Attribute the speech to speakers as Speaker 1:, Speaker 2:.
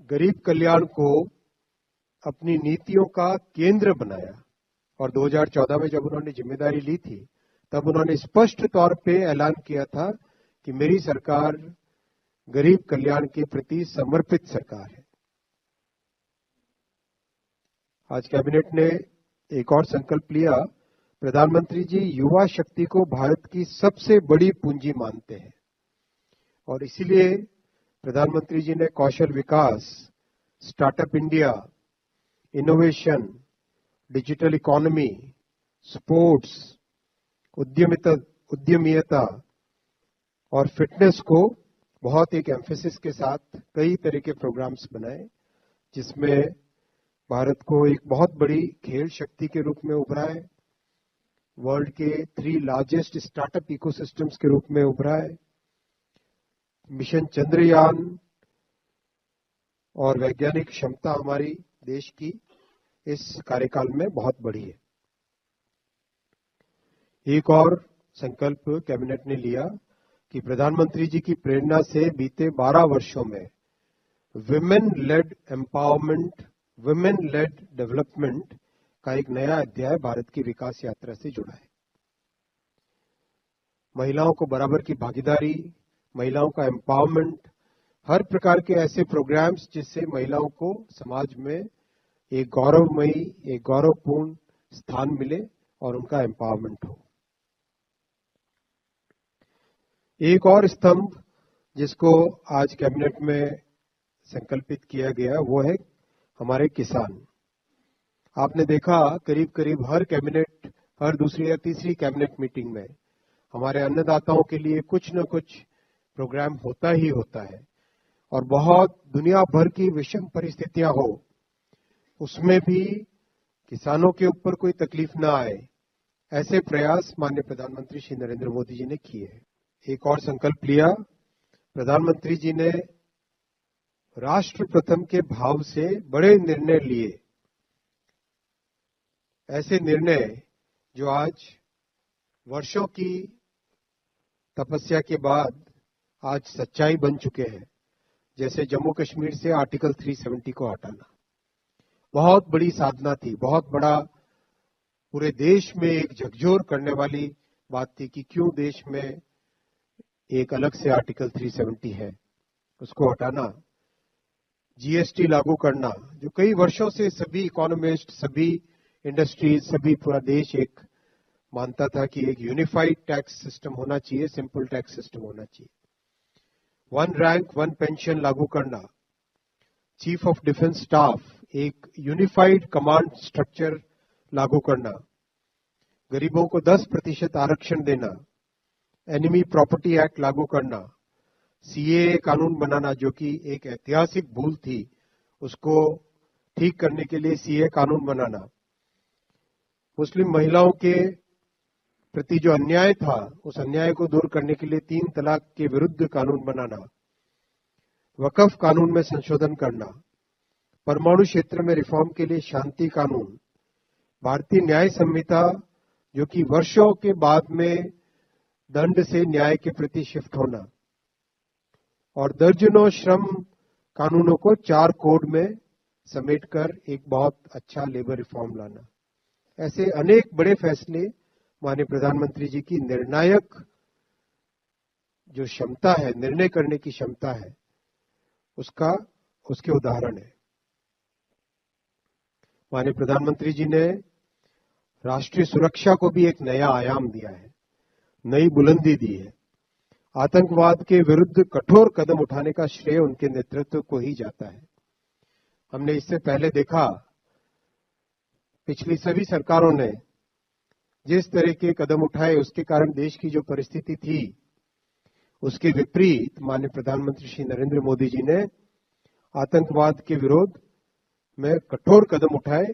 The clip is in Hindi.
Speaker 1: गरीब कल्याण को अपनी नीतियों का केंद्र बनाया और 2014 में जब उन्होंने जिम्मेदारी ली थी तब उन्होंने स्पष्ट तौर पे ऐलान किया था कि मेरी सरकार गरीब कल्याण के प्रति समर्पित सरकार है। आज कैबिनेट ने एक और संकल्प लिया। प्रधानमंत्री जी युवा शक्ति को भारत की सबसे बड़ी पूंजी मानते हैं और इसीलिए प्रधानमंत्री जी ने कौशल विकास, startup India, innovation, digital economy, sports, उद्यमियता और फिटनेस को बहुत एक एम्फेसिस के साथ कई तरह के प्रोग्राम्स बनाए, जिसमें भारत को एक बहुत बड़ी खेल शक्ति के रूप में उभरा है, वर्ल्ड के 3 लार्जेस्ट स्टार्टअप इकोसिस्टम्स के रूप में उभरा है, मिशन चंद्रयान और वैज्ञानिक क्षमता हमारी देश की इस कार्यकाल में बहुत बड़ी है। एक और संकल्प कैबिनेट ने लिया कि प्रधानमंत्री जी की प्रेरणा से बीते 12 वर्षों में women lead empowerment, women lead development का एक नया अध्याय भारत की विकास यात्रा से जुड़ा है। महिलाओं को बराबर की भागीदारी, महिलाओं का एम्पावरमेंट, हर प्रकार के ऐसे प्रोग्राम्स जिससे महिलाओं को समाज में एक गौरवमयी, एक गौरवपूर्ण स्थान मिले और उनका एम्पावरमेंट हो। एक और स्तंभ जिसको आज कैबिनेट में संकल्पित किया गया वो है हमारे किसान। आपने देखा करीब करीब हर कैबिनेट, हर दूसरी या तीसरी कैबिनेट मीटिंग में हमारे अन्नदाताओं के लिए कुछ न कुछ प्रोग्राम होता ही होता है और बहुत दुनिया भर की विषम परिस्थितियां हो उसमें भी किसानों के ऊपर कोई तकलीफ ना आए, ऐसे प्रयास माननीय प्रधानमंत्री श्री नरेंद्र मोदी जी ने किए हैं। एक और संकल्प लिया, प्रधानमंत्री जी ने राष्ट्र प्रथम के भाव से बड़े निर्णय लिए, ऐसे निर्णय जो आज वर्षों की तपस्या के बाद आज सच्चाई बन चुके हैं, जैसे जम्मू कश्मीर से आर्टिकल 370 को हटाना बहुत बड़ी साधना थी, बहुत बड़ा पूरे देश में एक झकझोर करने वाली बात थी कि क्यों देश में एक अलग से आर्टिकल 370 है, उसको हटाना। जीएसटी लागू करना जो कई वर्षों से सभी इकोनॉमिस्ट, सभी इंडस्ट्रीज, सभी पूरा देश एक मानता था कि एक यूनिफाइड टैक्स सिस्टम होना चाहिए, सिंपल टैक्स सिस्टम होना चाहिए। 1 रैंक 1 पेंशन लागू करना, चीफ ऑफ डिफेंस स्टाफ एक यूनिफाइड कमांड स्ट्रक्चर लागू करना, गरीबों को 10% आरक्षण देना, एनिमी प्रॉपर्टी एक्ट लागू करना, सीएए कानून बनाना जो कि एक ऐतिहासिक भूल थी, उसको ठीक करने के लिए सीएए कानून बनाना, मुस्लिम महिलाओं के प्रति जो अन्याय था उस अन्याय को दूर करने के लिए 3 तलाक के विरुद्ध कानून बनाना, वकफ कानून में संशोधन करना, परमाणु क्षेत्र में रिफॉर्म के लिए शांति कानून, भारतीय न्याय संहिता जो कि वर्षों के बाद में दंड से न्याय के प्रति शिफ्ट होना और दर्जनों श्रम कानूनों को 4 कोड में समेटकर एक बहुत अच्छा लेबर रिफॉर्म लाना। ऐसे अनेक बड़े फैसले माननीय प्रधानमंत्री जी की निर्णायक जो क्षमता है, निर्णय करने की क्षमता है, उसके उदाहरण है। माननीय प्रधानमंत्री जी ने राष्ट्रीय सुरक्षा को भी एक नया आयाम दिया है, नई बुलंदी दी है। आतंकवाद के विरुद्ध कठोर कदम उठाने का श्रेय उनके नेतृत्व को ही जाता है। हमने इससे पहले देखा पिछली सभी सरकारों ने जिस तरह के कदम उठाए उसके कारण देश की जो परिस्थिति थी उसके विपरीत माननीय प्रधानमंत्री श्री नरेंद्र मोदी जी ने आतंकवाद के विरोध में कठोर कदम उठाए।